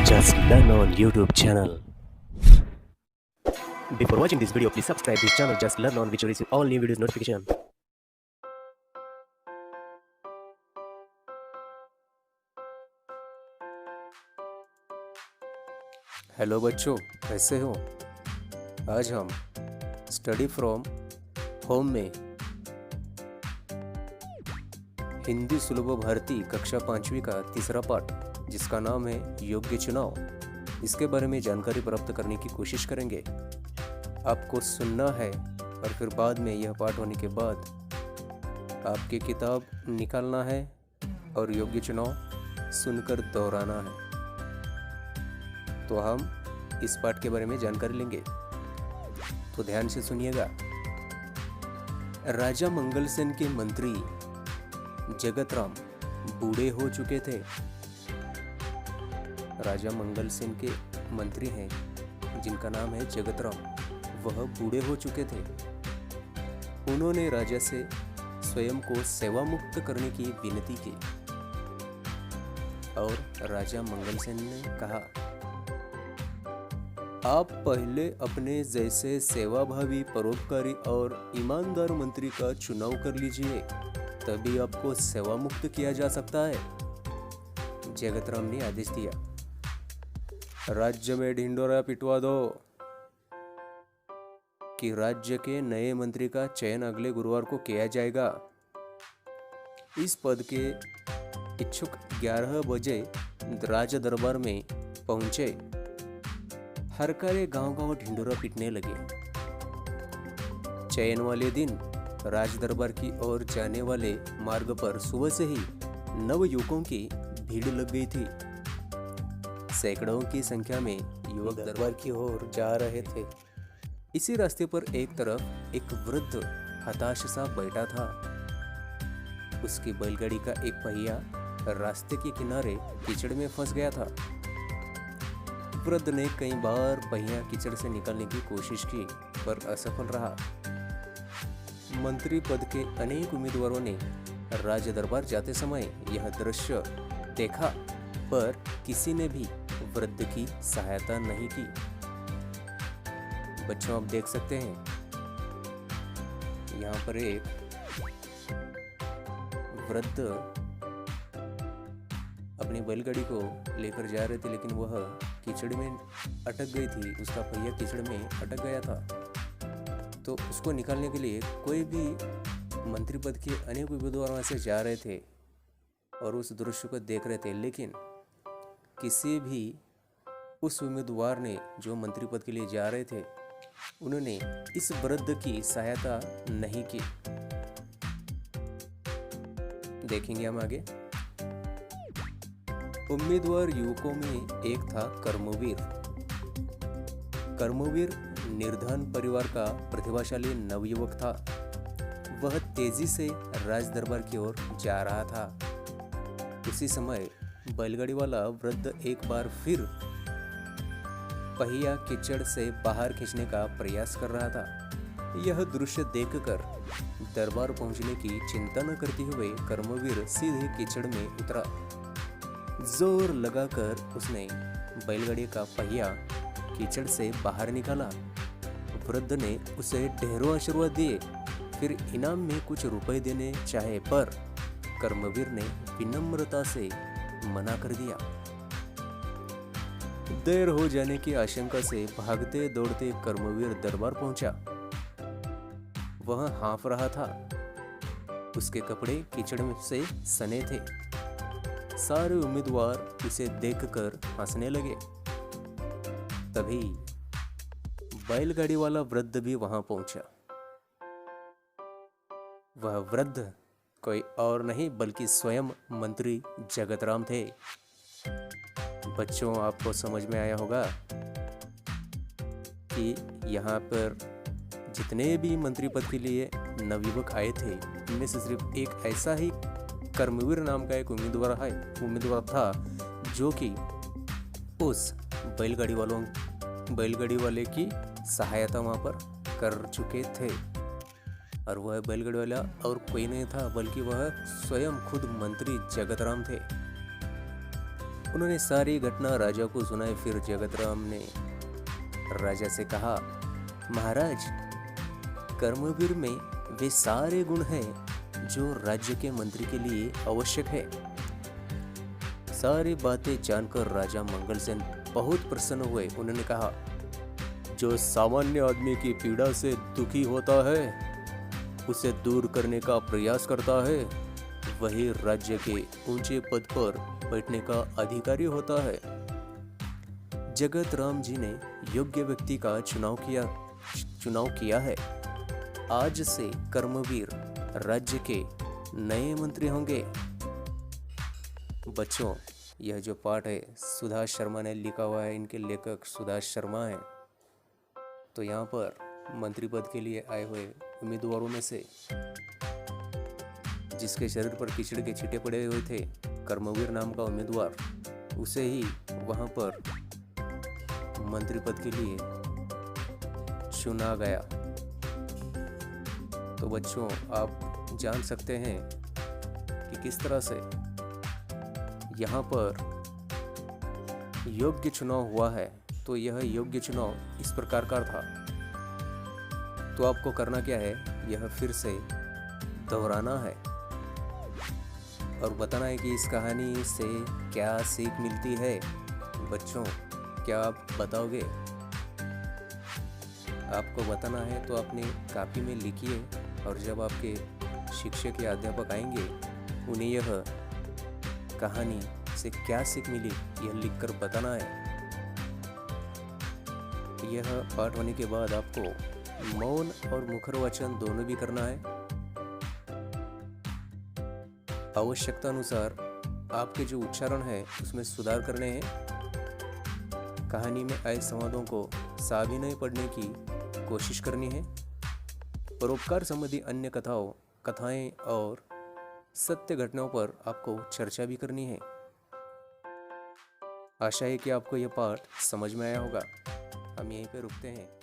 Just learn on YouTube channel. Before watching this video, please subscribe this channel. Just learn on which will receive all new videos notification. Hello बच्चों, कैसे हो? आज हम study from home में हिंदी सुलभ भारती कक्षा 5वीं का तीसरा पाठ, जिसका नाम है योग्य चुनाव, इसके बारे में जानकारी प्राप्त करने की कोशिश करेंगे। आपको सुनना है और फिर बाद में यह पाठ होने के बाद आपकी किताब निकालना है और योग्य चुनाव सुनकर दोहराना है। तो हम इस पाठ के बारे में जानकारी लेंगे, तो ध्यान से सुनिएगा। राजा मंगल सेन के मंत्री जगतराम बूढ़े हो चुके थे। राजा मंगल सेन के मंत्री हैं जिनका नाम है जगतराम, वह बूढ़े हो चुके थे। उन्होंने राजा से स्वयं को सेवा मुक्त करने की विनती की और राजा मंगल सेन ने कहा, आप पहले अपने जैसे सेवाभावी, परोपकारी और ईमानदार मंत्री का चुनाव कर लीजिए, तभी आपको सेवा मुक्त किया जा सकता है। जगतराम ने आदेश दिया, राज्य में ढिंडोरा पिटवा दो कि राज्य के नए मंत्री का चयन अगले गुरुवार को किया जाएगा। इस पद के इच्छुक 11 बजे राज दरबार में पहुंचे। हर कार्य गांव-गांव ढिंडोरा पीटने लगे। चयन वाले दिन राज दरबार की ओर जाने वाले मार्ग पर सुबह से ही नव युवकों की भीड़ लग गई थी। सैकड़ों की संख्या में युवक दरबार की ओर जा रहे थे। इसी रास्ते पर एक तरफ एक वृद्ध हताश सा बैठा था। उसकी बैलगाड़ी का एक पहिया रास्ते के किनारे कीचड़ में फंस गया था। वृद्ध ने कई बार पहिया कीचड़ से निकालने की कोशिश की, पर असफल रहा। मंत्री पद के अनेक उम्मीदवारों ने राज दरबार जाते समय यह दृश्य देखा, पर किसी ने भी वृद्ध की सहायता नहीं की। बच्चों, आप देख सकते हैं यहाँ पर एक वृद्ध अपनी बैलगाड़ी को लेकर जा रहे थे, लेकिन वह कीचड़ में अटक गई थी। उसका पहिया कीचड़ में अटक गया था। तो उसको निकालने के लिए कोई भी मंत्री पद के अनेक उम्मीदवार वहाँ से जा रहे थे और उस दृश्य को देख रहे थे, लेकिन किसी भी उस उम्मीदवार ने, जो मंत्री पद के लिए जा रहे थे, उन्होंने इस वृद्ध की सहायता नहीं की। देखेंगे हम आगे। उम्मीदवार युवकों में एक था कर्मवीर। कर्मवीर निर्धन परिवार का प्रतिभाशाली नवयुवक था। वह तेजी से राज दरबार की ओर जा रहा था। उसी समय बैलगाड़ी वाला वृद्ध एक बार फिर पहिया कीचड़ से बाहर खींचने का प्रयास कर रहा था। यह दृश्य देखकर दरबार पहुंचने की चिंता न करते हुए कर्मवीर सीधे कीचड़ में उतरा। जोर लगाकर उसने बैलगाड़ी का पहिया कीचड़ से बाहर निकाला। वृद्ध ने उसे ढेरों आशीर्वाद दिए, फिर इनाम में कुछ रुपए देने चाहे, पर कर्मवीर ने विनम्रता से मना कर दिया। देर हो जाने की आशंका से भागते दौड़ते कर्मवीर दरबार पहुंचा। वह हाँफ रहा था। उसके कपड़े कीचड़ में से सने थे। सारे उम्मीदवार उसे देखकर हंसने लगे। तभी बैलगाड़ी वाला वृद्ध भी वहां पहुंचा। वह वृद्ध कोई और नहीं बल्कि स्वयं मंत्री जगतराम थे। बच्चों, आपको समझ में आया होगा कि यहाँ पर जितने भी मंत्री पद के लिए नवयुवक आए थे, उनमें से सिर्फ एक ऐसा ही कर्मवीर नाम का एक उम्मीदवार था, जो कि उस बैलगाड़ी वाले की सहायता वहाँ पर कर चुके थे। और वह बैलगाड़ी वाला और कोई नहीं था, बल्कि वह स्वयं खुद मंत्री जगतराम थे। उन्होंने सारी घटना राजा को सुनाई। फिर जगत राम ने राजा से कहा, महाराज, कर्मवीर में वे सारे गुण हैं जो राज्य के मंत्री के लिए आवश्यक है। सारी बातें जानकर राजा मंगलसेन बहुत प्रसन्न हुए। उन्होंने कहा, जो सामान्य आदमी की पीड़ा से दुखी होता है, उसे दूर करने का प्रयास करता है, वही राज्य के ऊंचे पद पर बैठने का अधिकारी होता है। जगत राम जी ने योग्य व्यक्ति का चुनाव किया है। आज से कर्मवीर राज्य के नए मंत्री होंगे। बच्चों, यह जो पाठ है सुभाष शर्मा ने लिखा हुआ है। इनके लेखक सुभाष शर्मा हैं। तो यहाँ पर मंत्री पद के लिए आए हुए उम्मीदवारों में से जिसके शरीर पर कीचड़ के छींटे पड़े हुए थे, कर्मवीर नाम का उम्मीदवार, उसे ही वहां पर मंत्री पद के लिए चुना गया। तो बच्चों, आप जान सकते हैं कि किस तरह से यहाँ पर योग्य चुनाव हुआ है। तो यह योग्य चुनाव इस प्रकार का था। तो आपको करना क्या है, यह फिर से दोहराना है और बताना है कि इस कहानी से क्या सीख मिलती है। बच्चों, क्या आप बताओगे? आपको बताना है तो अपनी कॉपी में लिखिए और जब आपके शिक्षक या अध्यापक आएंगे, उन्हें यह कहानी से क्या सीख मिली यह लिखकर बताना है। यह पाठ होने के बाद आपको मौन और मुखर वाचन दोनों भी करना है। आवश्यकता अनुसार आपके जो उच्चारण है उसमें सुधार करने हैं। कहानी में आए संवादों को साभिनय पढ़ने की कोशिश करनी है। परोपकार संबंधी अन्य कथाएं और सत्य घटनाओं पर आपको चर्चा भी करनी है। आशा है कि आपको यह पाठ समझ में आया होगा। हम यहीं पे रुकते हैं।